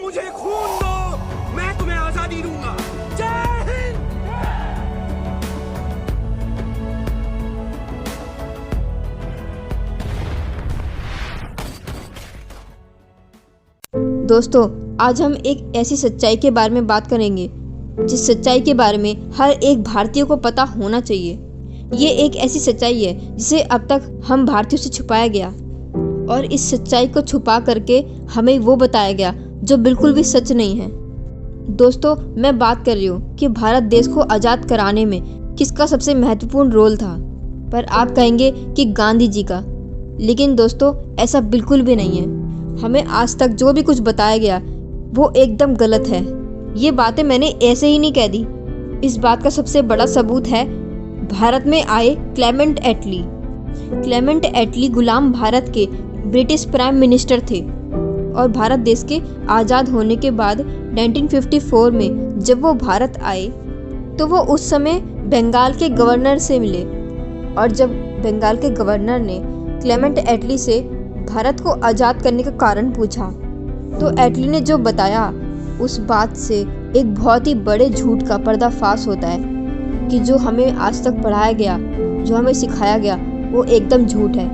मुझे खून दो, मैं तुम्हें आजादी दूंगा। जय हिंद। दोस्तों, आज हम एक ऐसी सच्चाई के बारे में बात करेंगे जिस सच्चाई के बारे में हर एक भारतीय को पता होना चाहिए। ये एक ऐसी सच्चाई है जिसे अब तक हम भारतीयों से छुपाया गया, और इस सच्चाई को छुपा करके हमें वो बताया गया जो बिल्कुल भी सच नहीं है। दोस्तों, मैं बात कर रही हूँ कि भारत देश को आज़ाद कराने में किसका सबसे महत्वपूर्ण रोल था। पर आप कहेंगे कि गांधी जी का, लेकिन दोस्तों ऐसा बिल्कुल भी नहीं है। हमें आज तक जो भी कुछ बताया गया वो एकदम गलत है। ये बातें मैंने ऐसे ही नहीं कह दी। इस बात का सबसे बड़ा सबूत है भारत में आए क्लेमेंट एटली। क्लेमेंट एटली गुलाम भारत के ब्रिटिश प्राइम मिनिस्टर थे, और भारत देश के आज़ाद होने के बाद 1954 में जब वो भारत आए तो वो उस समय बंगाल के गवर्नर से मिले। और जब बंगाल के गवर्नर ने क्लेमेंट एटली से भारत को आज़ाद करने का कारण पूछा, तो एटली ने जो बताया उस बात से एक बहुत ही बड़े झूठ का पर्दाफाश होता है कि जो हमें आज तक पढ़ाया गया, जो हमें सिखाया गया, वो एकदम झूठ है।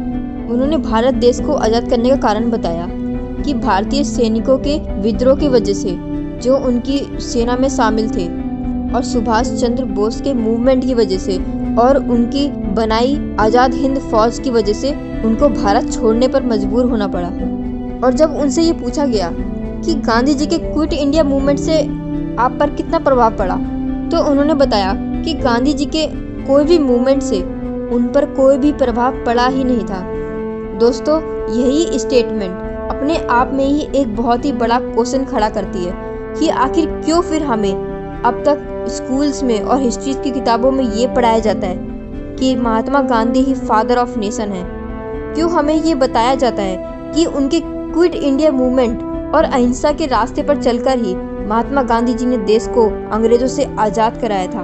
उन्होंने भारत देश को आज़ाद करने का कारण बताया कि भारतीय सैनिकों के विद्रोह की वजह से, जो उनकी सेना में शामिल थे, और सुभाष चंद्र बोस के मूवमेंट की वजह से, और उनकी बनाई आज़ाद हिंद फौज की वजह से उनको भारत छोड़ने पर मजबूर होना पड़ा। और जब उनसे ये पूछा गया कि गांधी जी के क्विट इंडिया मूवमेंट से आप पर कितना प्रभाव पड़ा, तो उन्होंने बताया कि गांधी जी के कोई भी मूवमेंट से उन पर कोई भी प्रभाव पड़ा ही नहीं था। दोस्तों, यही स्टेटमेंट अपने आप में ही एक बहुत ही बड़ा क्वेश्चन खड़ा करती है कि आखिर क्यों फिर हमें अब तक स्कूल्स में और हिस्ट्री की किताबों में ये पढ़ाया जाता है कि महात्मा गांधी ही फादर ऑफ नेशन है। क्यों हमें ये बताया जाता है कि उनके क्विट इंडिया मूवमेंट और अहिंसा के रास्ते पर चलकर ही महात्मा गांधी जी ने देश को अंग्रेजों से आज़ाद कराया था।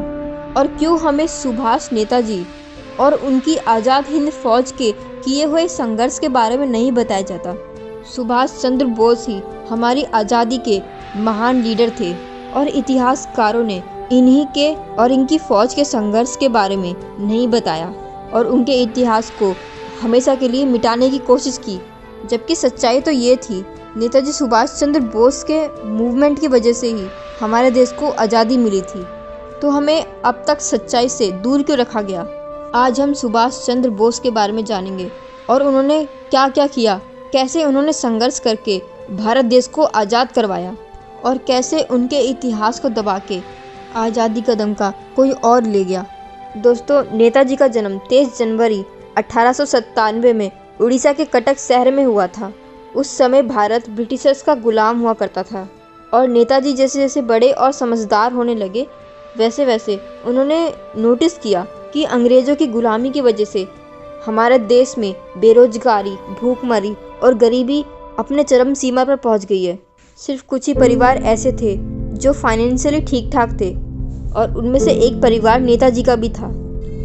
और क्यों हमें सुभाष नेताजी और उनकी आज़ाद हिंद फौज के किए हुए संघर्ष के बारे में नहीं बताया जाता। सुभाष चंद्र बोस ही हमारी आज़ादी के महान लीडर थे, और इतिहासकारों ने इन्हीं के और इनकी फौज के संघर्ष के बारे में नहीं बताया, और उनके इतिहास को हमेशा के लिए मिटाने की कोशिश की। जबकि सच्चाई तो ये थी, नेताजी सुभाष चंद्र बोस के मूवमेंट की वजह से ही हमारे देश को आज़ादी मिली थी। तो हमें अब तक सच्चाई से दूर क्यों रखा गया? आज हम सुभाष चंद्र बोस के बारे में जानेंगे, और उन्होंने क्या क्या किया, कैसे उन्होंने संघर्ष करके भारत देश को आज़ाद करवाया, और कैसे उनके इतिहास को दबा के आज़ादी का दमका कोई और ले गया। दोस्तों, नेताजी का जन्म 23 जनवरी 1897 में उड़ीसा के कटक शहर में हुआ था। उस समय भारत ब्रिटिशर्स का गुलाम हुआ करता था, और नेताजी जैसे जैसे बड़े और समझदार होने लगे, वैसे वैसे उन्होंने नोटिस किया कि अंग्रेज़ों की गुलामी की वजह से हमारे देश में बेरोजगारी, भूखमरी और गरीबी अपने चरम सीमा पर पहुंच गई है। सिर्फ कुछ ही परिवार ऐसे थे जो फाइनेंशियली ठीक ठाक थे, और उनमें से एक परिवार नेताजी का भी था।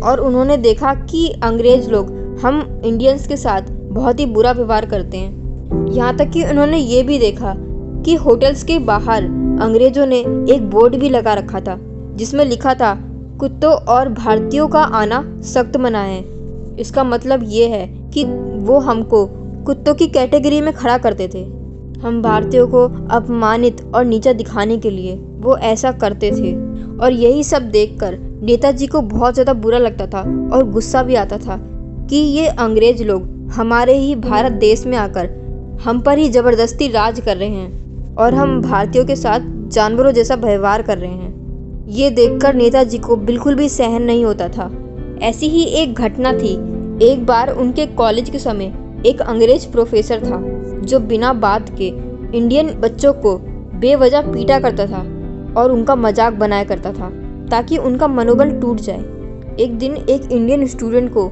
और उन्होंने देखा कि अंग्रेज़ लोग हम इंडियंस के साथ बहुत ही बुरा व्यवहार करते हैं। यहाँ तक कि उन्होंने ये भी देखा कि होटल्स के बाहर अंग्रेज़ों ने एक बोर्ड भी लगा रखा था जिसमें लिखा था, कुत्तों और भारतीयों का आना सख्त मना है। इसका मतलब ये है कि वो हमको कुत्तों की कैटेगरी में खड़ा करते थे। हम भारतीयों को अपमानित और नीचा दिखाने के लिए वो ऐसा करते थे। और यही सब देखकर नेताजी को बहुत ज़्यादा बुरा लगता था, और गुस्सा भी आता था कि ये अंग्रेज़ लोग हमारे ही भारत देश में आकर हम पर ही ज़बरदस्ती राज कर रहे हैं, और हम भारतीयों के साथ जानवरों जैसा व्यवहार कर रहे हैं। ये देखकर नेताजी को बिल्कुल भी सहन नहीं होता था। ऐसी ही एक घटना थी। एक बार उनके कॉलेज के समय एक अंग्रेज प्रोफेसर था जो बिना बात के इंडियन बच्चों को बेवजह पीटा करता था और उनका मजाक बनाया करता था ताकि उनका मनोबल टूट जाए। एक दिन एक इंडियन स्टूडेंट को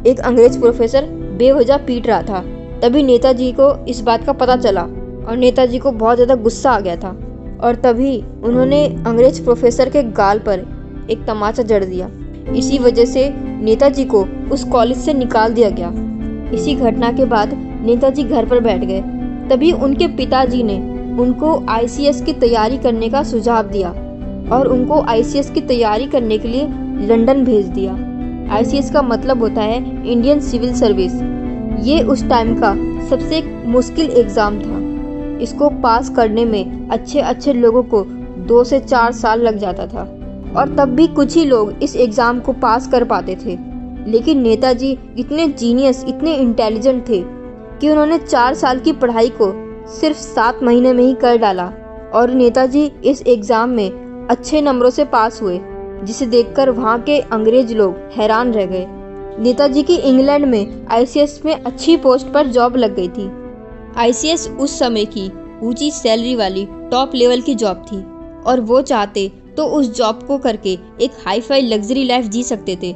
एक अंग्रेज प्रोफेसर बेवजह पीट रहा था। तभी नेताजी को इस बात का पता चला, और नेताजी को बहुत ज़्यादा गुस्सा आ गया था, और तभी उन्होंने अंग्रेज प्रोफेसर के गाल पर एक तमाचा जड़ दिया। इसी वजह से नेताजी को उस कॉलेज से निकाल दिया गया। इसी घटना के बाद नेताजी घर पर बैठ गए। तभी उनके पिताजी ने उनको आईसीएस की तैयारी करने का सुझाव दिया और उनको आईसीएस की तैयारी करने के लिए लंदन भेज दिया। आईसीएस का मतलब होता है इंडियन सिविल सर्विस। ये उस टाइम का सबसे मुश्किल एग्ज़ाम था। इसको पास करने में अच्छे लोगों को 2 से 4 साल लग जाता था और तब भी कुछ ही लोग इस एग्ज़ाम को पास कर पाते थे। लेकिन नेताजी इतने जीनियस, इतने इंटेलिजेंट थे कि उन्होंने 4 साल की पढ़ाई को सिर्फ 7 महीने में ही कर डाला और नेताजी इस एग्ज़ाम में अच्छे नंबरों से पास हुए, जिसे देखकर वहाँ के अंग्रेज लोग हैरान रह गए। नेताजी की इंग्लैंड में आईसीएस में अच्छी पोस्ट पर जॉब लग गई थी। आईसीएस उस समय की ऊंची सैलरी वाली टॉप लेवल की जॉब थी और वो चाहते तो उस जॉब को करके एक हाई फाई लग्जरी लाइफ जी सकते थे।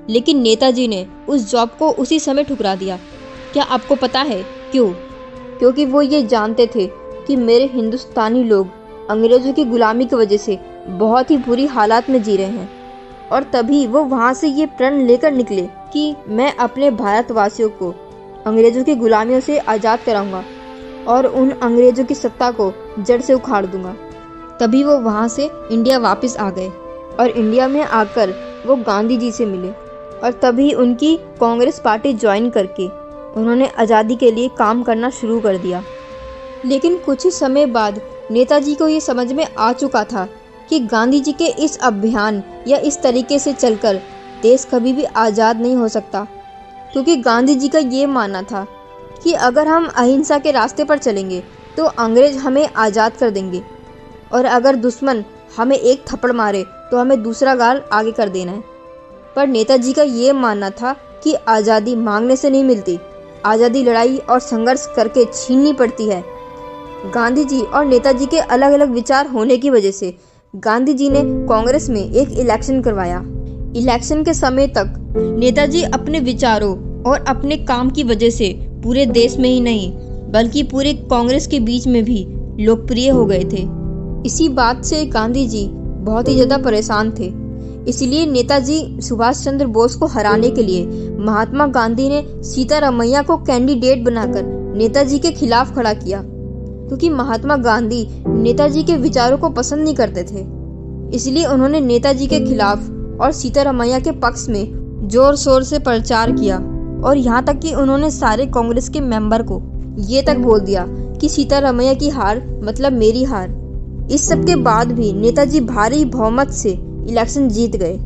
लेकिन नेताजी ने उस जॉब को उसी समय ठुकरा दिया। क्या आपको पता है क्यों? क्योंकि वो ये जानते थे कि मेरे हिंदुस्तानी लोग अंग्रेज़ों की गुलामी की वजह से बहुत ही बुरी हालात में जी रहे हैं और तभी वो वहाँ से ये प्रण लेकर निकले कि मैं अपने भारतवासियों को अंग्रेज़ों की गुलामियों से आज़ाद कराऊंगा और उन अंग्रेज़ों की सत्ता को जड़ से उखाड़ दूंगा। तभी वो वहाँ से इंडिया वापस आ गए और इंडिया में आकर वो गांधी जी से मिले और तभी उनकी कांग्रेस पार्टी ज्वाइन करके उन्होंने आज़ादी के लिए काम करना शुरू कर दिया। लेकिन कुछ ही समय बाद नेताजी को ये समझ में आ चुका था कि गांधी जी के इस अभियान या इस तरीके से चलकर देश कभी भी आज़ाद नहीं हो सकता, क्योंकि गांधी जी का ये मानना था कि अगर हम अहिंसा के रास्ते पर चलेंगे तो अंग्रेज हमें आज़ाद कर देंगे और अगर दुश्मन हमें एक थप्पड़ मारे तो हमें दूसरा गाल आगे कर देना है। पर नेताजी का ये मानना था कि आज़ादी मांगने से नहीं मिलती, आज़ादी लड़ाई और संघर्ष करके छीननी पड़ती है। गांधी जी और नेताजी के अलग अलग विचार होने की वजह से गांधी जी ने कांग्रेस में एक इलेक्शन करवाया। इलेक्शन के समय तक नेताजी अपने विचारों और अपने काम की वजह से पूरे देश में ही नहीं बल्कि पूरे कांग्रेस के बीच में भी लोकप्रिय हो गए थे। इसी बात से गांधी जी बहुत ही ज़्यादा परेशान थे। इसलिए नेताजी सुभाष चंद्र बोस को हराने के लिए महात्मा गांधी ने सीतारमैया को कैंडिडेट बनाकर नेताजी के खिलाफ खड़ा किया, क्योंकि महात्मा गांधी नेताजी के विचारों को पसंद नहीं करते थे। इसलिए उन्होंने नेताजी के खिलाफ और सीतारमैया के पक्ष में जोर शोर से प्रचार किया और यहाँ तक कि उन्होंने सारे कांग्रेस के मेंबर को ये तक बोल दिया कि सीतारमैया की हार मतलब मेरी हार। इस सब के बाद भी नेताजी भारी बहुमत से इलेक्शन जीत गए,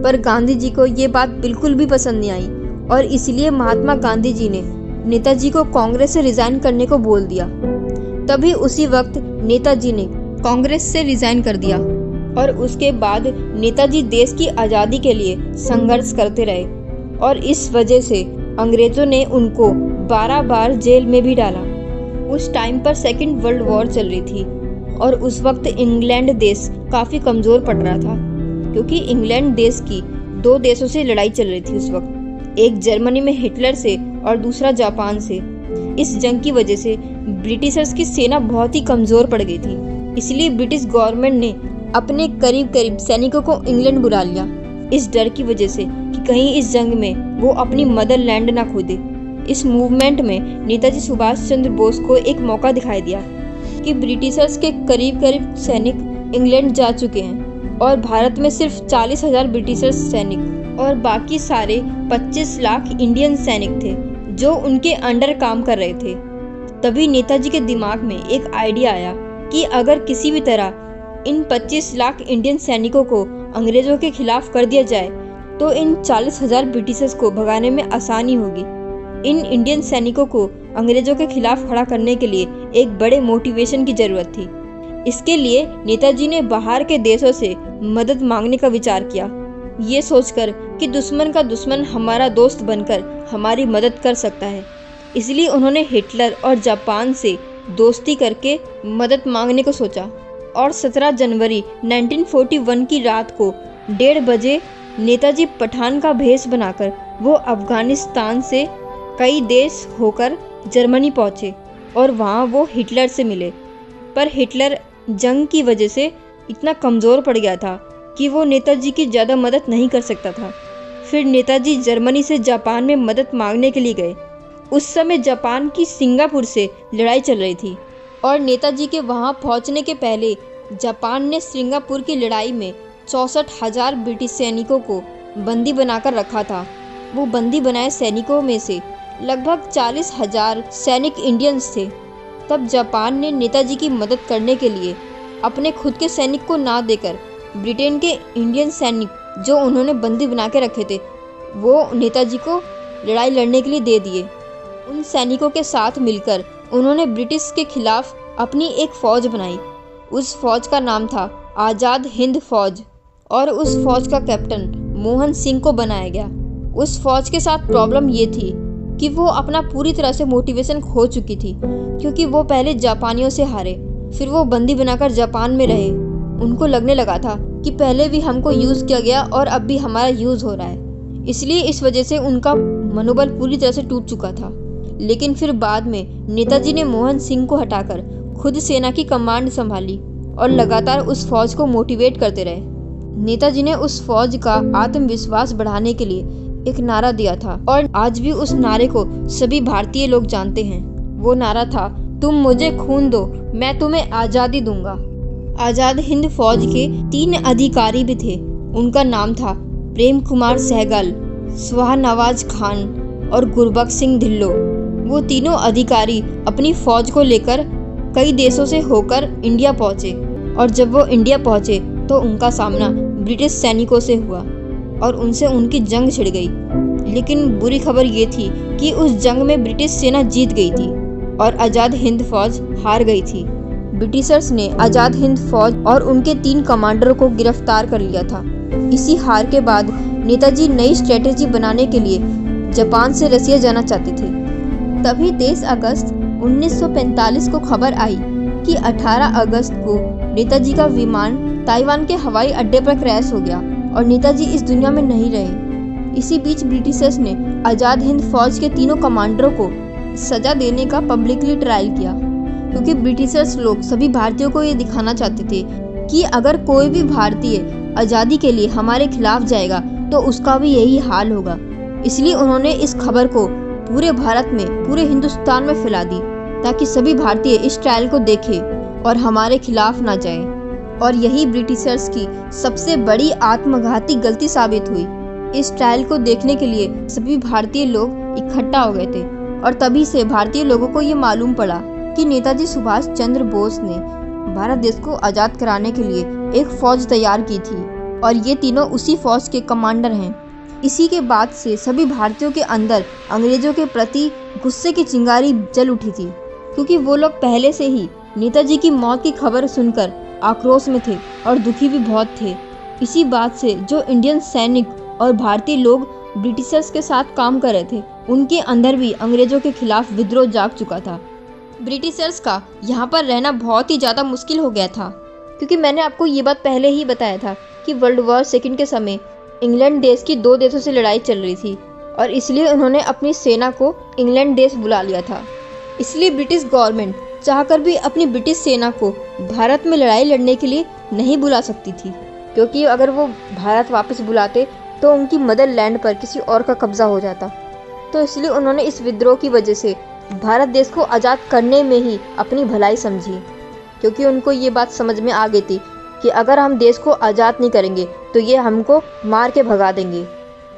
पर गांधी जी को ये बात बिल्कुल भी पसंद नहीं आई और इसलिए महात्मा गांधी जी ने नेताजी को कांग्रेस से रिजाइन करने को बोल दिया। तभी उसी वक्त नेताजी ने कांग्रेस से रिजाइन कर दिया और उसके बाद नेताजी देश की आज़ादी के लिए संघर्ष करते रहे और इस वजह से अंग्रेज़ों ने उनको 12 बार जेल में भी डाला। उस टाइम पर सेकेंड वर्ल्ड वॉर चल रही थी और उस वक्त इंग्लैंड देश काफ़ी कमज़ोर पड़ रहा था, क्योंकि इंग्लैंड देश की 2 देशों से लड़ाई चल रही थी उस वक्त, एक जर्मनी में हिटलर से और दूसरा जापान से। इस जंग की वजह से ब्रिटिशर्स की सेना बहुत ही कमज़ोर पड़ गई थी। इसलिए ब्रिटिश गवर्नमेंट ने अपने करीब सैनिकों को इंग्लैंड बुला लिया, इस डर की वजह से कि कहीं इस जंग में वो अपनी मदरलैंड ना खो दे। इस मूवमेंट में नेताजी सुभाष चंद्र बोस को एक मौका दिखाई दिया कि ब्रिटिशर्स के करीब सैनिक इंग्लैंड जा चुके हैं और भारत में सिर्फ 40,000 ब्रिटिशर्स सैनिक और बाकी सारे 25 लाख इंडियन सैनिक थे जो उनके अंडर काम कर रहे थे। तभी नेताजी के दिमाग में एक आइडिया आया कि अगर किसी भी तरह इन 25 लाख इंडियन सैनिकों को अंग्रेज़ों के खिलाफ कर दिया जाए तो इन 40,000 ब्रिटिशर्स को भगाने में आसानी होगी। इन इंडियन सैनिकों को अंग्रेज़ों के खिलाफ खड़ा करने के लिए एक बड़े मोटिवेशन की ज़रूरत थी। इसके लिए नेताजी ने बाहर के देशों से मदद मांगने का विचार किया, ये सोचकर कि दुश्मन का दुश्मन हमारा दोस्त बनकर हमारी मदद कर सकता है। इसलिए उन्होंने हिटलर और जापान से दोस्ती करके मदद मांगने को सोचा और 17 जनवरी 1941 की रात को 1:30 बजे नेताजी पठान का भेष बनाकर वो अफगानिस्तान से कई देश होकर जर्मनी पहुँचे और वहाँ वो हिटलर से मिले। पर हिटलर जंग की वजह से इतना कमज़ोर पड़ गया था कि वो नेताजी की ज़्यादा मदद नहीं कर सकता था। फिर नेताजी जर्मनी से जापान में मदद मांगने के लिए गए। उस समय जापान की सिंगापुर से लड़ाई चल रही थी और नेताजी के वहां पहुंचने के पहले जापान ने सिंगापुर की लड़ाई में 64,000 ब्रिटिश सैनिकों को बंदी बनाकर रखा था। वो बंदी बनाए सैनिकों में से लगभग 40,000 सैनिक इंडियंस थे। तब जापान ने नेताजी की मदद करने के लिए अपने खुद के सैनिक को ना देकर ब्रिटेन के इंडियन सैनिक जो उन्होंने बंदी बना के रखे थे वो नेताजी को लड़ाई लड़ने के लिए दे दिए। उन सैनिकों के साथ मिलकर उन्होंने ब्रिटिश के खिलाफ अपनी एक फ़ौज बनाई। उस फ़ौज का नाम था आज़ाद हिंद फ़ौज और उस फ़ौज का कैप्टन मोहन सिंह को बनाया गया। उस फ़ौज के साथ प्रॉब्लम ये थी कि वो अपना पूरी तरह से मोटिवेशन खो चुकी थी, क्योंकि वो पहले जापानियों से हारे, फिर वो बंदी बनाकर जापान में रहे। उनको लगने लगा था कि पहले भी हमको यूज़ किया गया और अब भी हमारा यूज़ हो रहा है, इसलिए इस वजह से उनका मनोबल पूरी तरह से टूट चुका था। लेकिन फिर बाद में नेताजी ने मोहन सिंह को हटाकर खुद सेना की कमांड संभाली और लगातार उस फौज को मोटिवेट करते रहे। नेताजी ने उस फौज का आत्मविश्वास बढ़ाने के लिए एक नारा दिया था और आज भी उस नारे को सभी भारतीय लोग जानते हैं। वो नारा था, तुम मुझे खून दो, मैं तुम्हें आज़ादी दूंगा। आज़ाद हिंद फौज के 3 अधिकारी भी थे। उनका नाम था प्रेम कुमार सहगल, शाहनवाज खान और गुरबख्श सिंह ढिल्लों। वो तीनों अधिकारी अपनी फौज को लेकर कई देशों से होकर इंडिया पहुंचे और जब वो इंडिया पहुंचे तो उनका सामना ब्रिटिश सैनिकों से हुआ और उनसे उनकी जंग छिड़ गई। लेकिन बुरी खबर ये थी कि उस जंग में ब्रिटिश सेना जीत गई थी और आज़ाद हिंद फौज हार गई थी। ब्रिटिशर्स ने आज़ाद हिंद फौज और उनके 3 कमांडरों को गिरफ्तार कर लिया था। इसी हार के बाद नेताजी नई स्ट्रेटेजी बनाने के लिए जापान से रसिया जाना चाहते थे। तभी 23 अगस्त 1945 को खबर आई कि 18 अगस्त को नेताजी का विमान ताइवान के हवाई अड्डे पर क्रैश हो गया और नेताजी इस दुनिया में नहीं रहे। इसी बीच ब्रिटिशर्स ने आज़ाद हिंद फौज के तीनों कमांडरों को सजा देने का पब्लिकली ट्रायल किया, क्योंकि ब्रिटिशर्स लोग सभी भारतीयों को ये दिखाना चाहते थे कि अगर कोई भी भारतीय आज़ादी के लिए हमारे खिलाफ जाएगा तो उसका भी यही हाल होगा। इसलिए उन्होंने इस खबर को पूरे भारत में, पूरे हिंदुस्तान में फैला दी ताकि सभी भारतीय इस ट्रायल को देखें और हमारे खिलाफ ना जाएं। और यही ब्रिटिशर्स की सबसे बड़ी आत्मघाती गलती साबित हुई। इस ट्रायल को देखने के लिए सभी भारतीय लोग इकट्ठा हो गए थे और तभी से भारतीय लोगों को ये मालूम पड़ा कि नेताजी सुभाष चंद्र बोस ने भारत देश को आज़ाद कराने के लिए एक फौज तैयार की थी और ये तीनों उसी फौज के कमांडर हैं। इसी के बाद से सभी भारतीयों के अंदर अंग्रेजों के प्रति गुस्से की चिंगारी जल उठी थी, क्योंकि वो लोग पहले से ही नेताजी की मौत की खबर सुनकर आक्रोश में थे और दुखी भी बहुत थे। इसी बात से जो इंडियन सैनिक और भारतीय लोग ब्रिटिशर्स के साथ काम कर रहे थे उनके अंदर भी अंग्रेजों के खिलाफ विद्रोह जाग चुका था। ब्रिटिशर्स का यहाँ पर रहना बहुत ही ज़्यादा मुश्किल हो गया था, क्योंकि मैंने आपको ये बात पहले ही बताया था कि वर्ल्ड वॉर सेकेंड के समय इंग्लैंड देश की 2 देशों से लड़ाई चल रही थी और इसलिए उन्होंने अपनी सेना को इंग्लैंड देश बुला लिया था। इसलिए ब्रिटिश गवर्नमेंट चाहकर भी अपनी ब्रिटिश सेना को भारत में लड़ाई लड़ने के लिए नहीं बुला सकती थी, क्योंकि अगर वो भारत वापस बुलाते तो उनकी मदरलैंड पर किसी और का कब्जा हो जाता। तो इसलिए उन्होंने इस विद्रोह की वजह से भारत देश को आज़ाद करने में ही अपनी भलाई समझी, क्योंकि उनको ये बात समझ में आ गई थी कि अगर हम देश को आज़ाद नहीं करेंगे तो ये हमको मार के भगा देंगे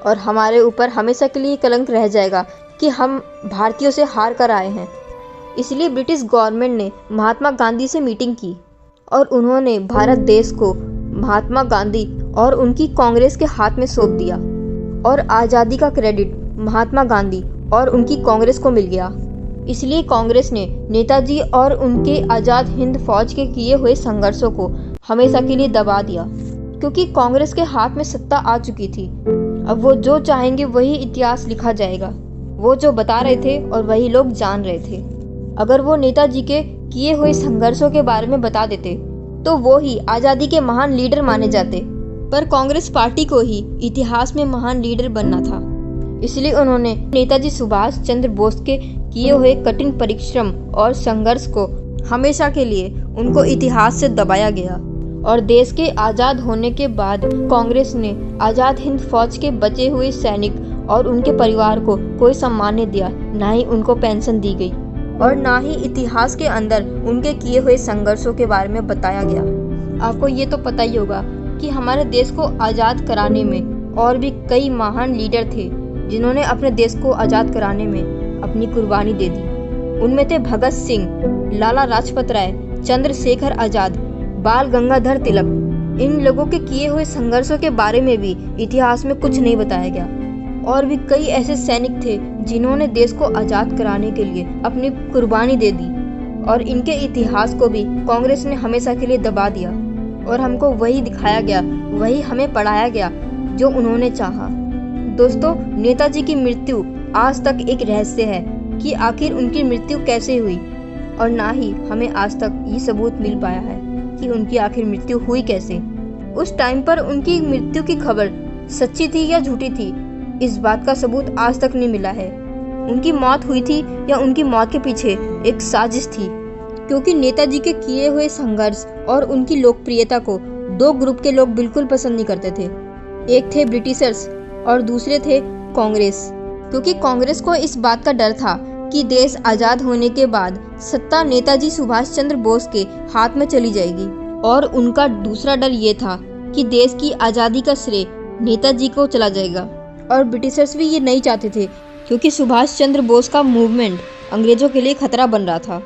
और हमारे ऊपर हमेशा के लिए कलंक रह जाएगा कि हम भारतीयों से हार कर आए हैं। इसलिए ब्रिटिश गवर्नमेंट ने महात्मा गांधी से मीटिंग की और उन्होंने भारत देश को महात्मा गांधी और उनकी कांग्रेस के हाथ में सौंप दिया और आज़ादी का क्रेडिट महात्मा गांधी और उनकी कांग्रेस को मिल गया। इसलिए कांग्रेस ने नेताजी और उनके आज़ाद हिंद फौज के किए हुए संघर्षों को हमेशा के लिए दबा दिया, क्योंकि कांग्रेस के हाथ में सत्ता आ चुकी थी। अब वो जो चाहेंगे वही इतिहास लिखा जाएगा। वो जो बता रहे थे और वही लोग जान रहे थे। अगर वो नेताजी के किए हुए संघर्षों के बारे में बता देते तो वो ही आज़ादी के महान लीडर माने जाते, पर कांग्रेस पार्टी को ही इतिहास में महान लीडर बनना था। इसलिए उन्होंने नेताजी सुभाष चंद्र बोस के किए हुए कठिन परिश्रम और संघर्ष को हमेशा के लिए उनको इतिहास से दबाया गया और देश के आज़ाद होने के बाद कांग्रेस ने आज़ाद हिंद फौज के बचे हुए सैनिक और उनके परिवार को कोई सम्मान नहीं दिया, ना ही उनको पेंशन दी गई और ना ही इतिहास के अंदर उनके किए हुए संघर्षों के बारे में बताया गया। आपको ये तो पता ही होगा कि हमारे देश को आज़ाद कराने में और भी कई महान लीडर थे जिन्होंने अपने देश को आज़ाद कराने में अपनी कुर्बानी दे दी। उनमें थे भगत सिंह, लाला लाजपत राय, चंद्रशेखर आज़ाद, बाल गंगाधर तिलक। इन लोगों के किए हुए संघर्षों के बारे में भी इतिहास में कुछ नहीं बताया गया। और भी कई ऐसे सैनिक थे जिन्होंने देश को आज़ाद कराने के लिए अपनी कुर्बानी दे दी और इनके इतिहास को भी कांग्रेस ने हमेशा के लिए दबा दिया और हमको वही दिखाया गया, वही हमें पढ़ाया गया जो उन्होंने चाहा। दोस्तों, नेताजी की मृत्यु आज तक एक रहस्य है कि आखिर उनकी मृत्यु कैसे हुई और ना ही हमें आज तक ये सबूत मिल पाया है कि उनकी आखिर मृत्यु हुई कैसे। उस टाइम पर उनकी मृत्यु की खबर सच्ची थी या झूठी थी, इस बात का सबूत आज तक नहीं मिला है। उनकी मौत हुई थी या उनकी मौत के पीछे एक साजिश थी, क्योंकि नेताजी के किए हुए संघर्ष और उनकी लोकप्रियता को दो ग्रुप के लोग बिल्कुल पसंद नहीं करते थे। एक थे ब्रिटिशर्स और दूसरे थे कांग्रेस, क्योंकि कांग्रेस को इस बात का डर था कि देश आज़ाद होने के बाद सत्ता नेताजी सुभाष चंद्र बोस के हाथ में चली जाएगी। और उनका दूसरा डर ये था कि देश की आज़ादी का श्रेय नेताजी को चला जाएगा। और ब्रिटिशर्स भी ये नहीं चाहते थे, क्योंकि सुभाष चंद्र बोस का मूवमेंट अंग्रेजों के लिए खतरा बन रहा था।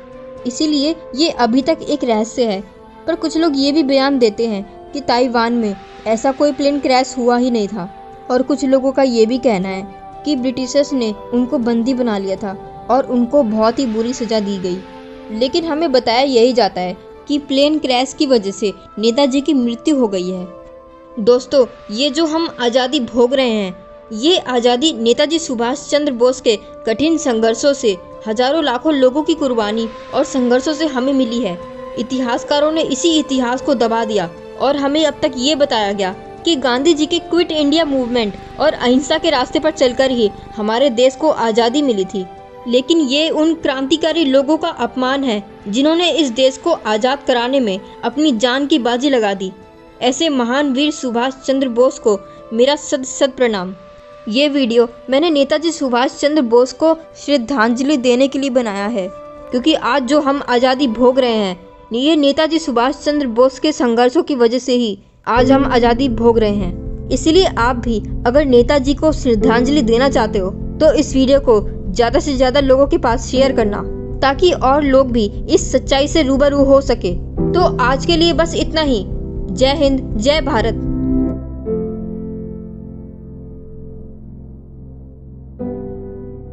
इसीलिए ये अभी तक एक रहस्य है। पर कुछ लोग ये भी बयान देते हैं कि ताइवान में ऐसा कोई प्लेन क्रैश हुआ ही नहीं था। और कुछ लोगों का ये भी कहना है कि ब्रिटिशर्स ने उनको बंदी बना लिया था और उनको बहुत ही बुरी सजा दी गई। लेकिन हमें बताया यही जाता है कि प्लेन क्रैश की वजह से नेताजी की मृत्यु हो गई है। दोस्तों, ये जो हम आज़ादी भोग रहे हैं, ये आज़ादी नेताजी सुभाष चंद्र बोस के कठिन संघर्षों से, हजारों लाखों लोगों की कुर्बानी और संघर्षों से हमें मिली है। इतिहासकारों ने इसी इतिहास को दबा दिया और हमें अब तक ये बताया गया कि गांधी जी के क्विट इंडिया मूवमेंट और अहिंसा के रास्ते पर चलकर ही हमारे देश को आज़ादी मिली थी। लेकिन ये उन क्रांतिकारी लोगों का अपमान है जिन्होंने इस देश को आज़ाद कराने में अपनी जान की बाजी लगा दी। ऐसे महान वीर सुभाष चंद्र बोस को मेरा सद प्रणाम। ये वीडियो मैंने नेताजी सुभाष चंद्र बोस को श्रद्धांजलि देने के लिए बनाया है, क्योंकि आज जो हम आज़ादी भोग रहे हैं, ये नेताजी सुभाष चंद्र बोस के संघर्षों की वजह से ही आज हम आज़ादी भोग रहे हैं। इसलिए आप भी अगर नेताजी को श्रद्धांजलि देना चाहते हो तो इस वीडियो को ज़्यादा से ज़्यादा लोगों के पास शेयर करना, ताकि और लोग भी इस सच्चाई से रूबरू हो सके। तो आज के लिए बस इतना ही। जय हिंद, जय भारत।